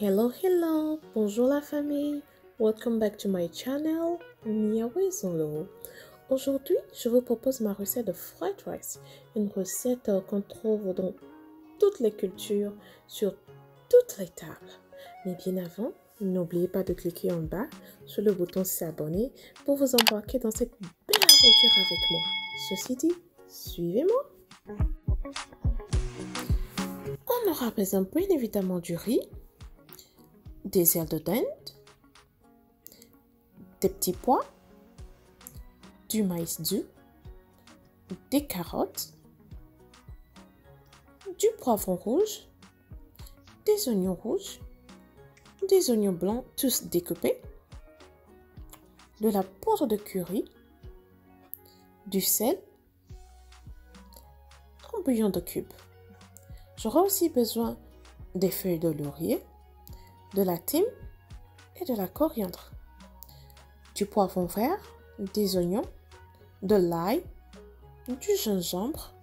Hello, bonjour la famille. Welcome back to my channel, Miawe Zolo. Aujourd'hui, je vous propose ma recette de fried rice, une recette qu'on trouve dans toutes les cultures, sur toutes les tables. Mais bien avant, n'oubliez pas de cliquer en bas sur le bouton s'abonner pour vous embarquer dans cette belle aventure avec moi. Ceci dit, suivez-moi. On aura besoin bien évidemment du riz, des ailes de dinde, des petits pois, du maïs doux, des carottes, du poivron rouge, des oignons rouges, des oignons blancs tous découpés, de la poudre de curry, du sel, un bouillon de cubes. J'aurai aussi besoin des feuilles de laurier, de la thym et de la coriandre, du poivron vert, des oignons, de l'ail, du gingembre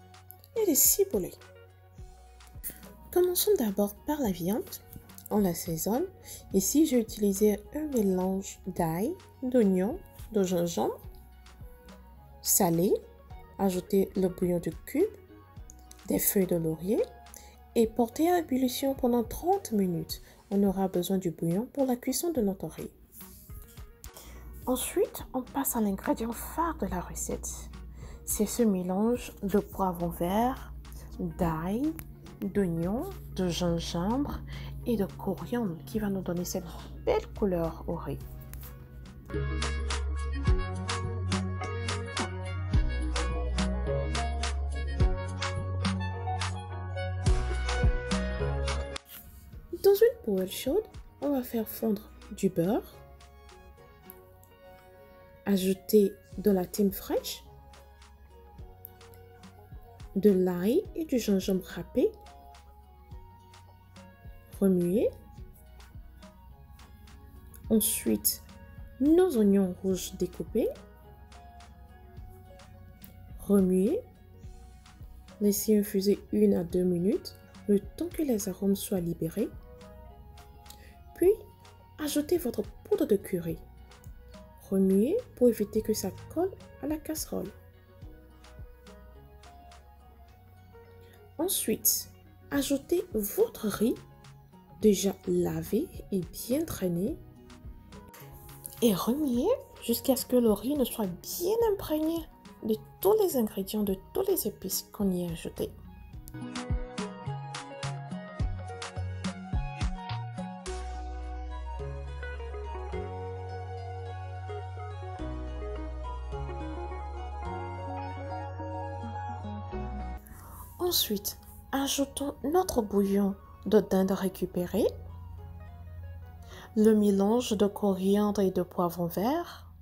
et des ciboulets. Commençons d'abord par la viande. On l'assaisonne. Ici, j'ai utilisé un mélange d'ail, d'oignon, de gingembre, salé. Ajoutez le bouillon de cube, des feuilles de laurier et portez à ébullition pendant 30 minutes. On aura besoin du bouillon pour la cuisson de notre riz. Ensuite, on passe à l'ingrédient phare de la recette. C'est ce mélange de poivron vert, d'ail, d'oignon, de gingembre et de coriandre qui va nous donner cette belle couleur au riz. Dans une poêle chaude, on va faire fondre du beurre, ajouter de la thym fraîche, de l'ail et du gingembre râpé, remuer. Ensuite, nos oignons rouges découpés, remuer, laisser infuser 1 à 2 minutes, le temps que les arômes soient libérés. Puis, ajoutez votre poudre de curry. Remuez pour éviter que ça colle à la casserole. Ensuite, ajoutez votre riz déjà lavé et bien drainé et remuez jusqu'à ce que le riz ne soit bien imprégné de tous les ingrédients, de tous les épices qu'on y a ajoutés. Ensuite, ajoutons notre bouillon de dinde récupéré, le mélange de coriandre et de poivron vert,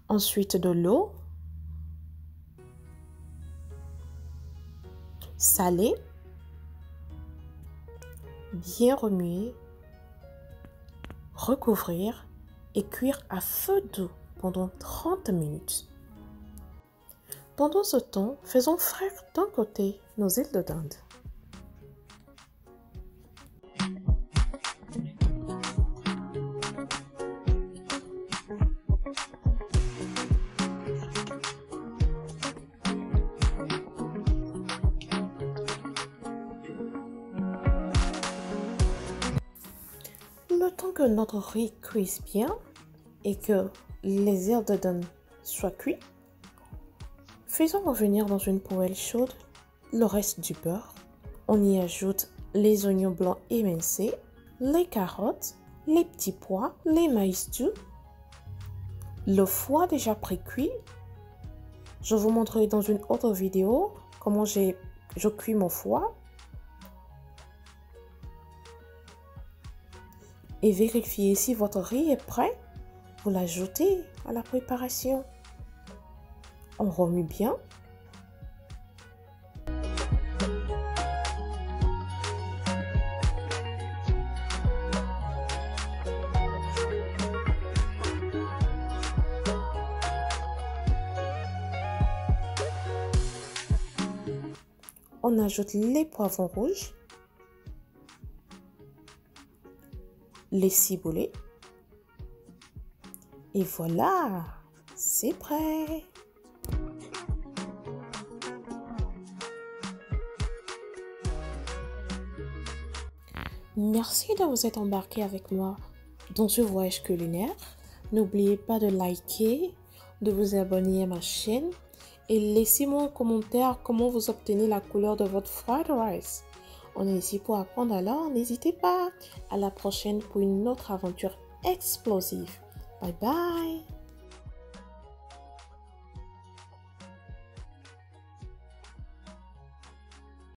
ensuite de l'eau, salé, bien remuer, recouvrir et cuire à feu doux pendant 30 minutes. Pendant ce temps, faisons frire d'un côté nos ailes de dinde. Le temps que notre riz cuise bien et que les ailes de dinde soient cuites, faisons revenir dans une poêle chaude le reste du beurre. On y ajoute les oignons blancs émincés, les carottes, les petits pois, les maïs doux, le foie déjà pré-cuit. Je vous montrerai dans une autre vidéo comment je cuis mon foie. Et vérifiez si votre riz est prêt. Vous l'ajoutez à la préparation. On remue bien. on ajoute les poivrons rouges, les ciboulées. Et voilà, c'est prêt. Merci de vous être embarqué avec moi dans ce voyage culinaire. N'oubliez pas de liker, de vous abonner à ma chaîne et laissez-moi en commentaire comment vous obtenez la couleur de votre fried rice. On est ici pour apprendre, alors n'hésitez pas. À la prochaine pour une autre aventure explosive. Bye bye.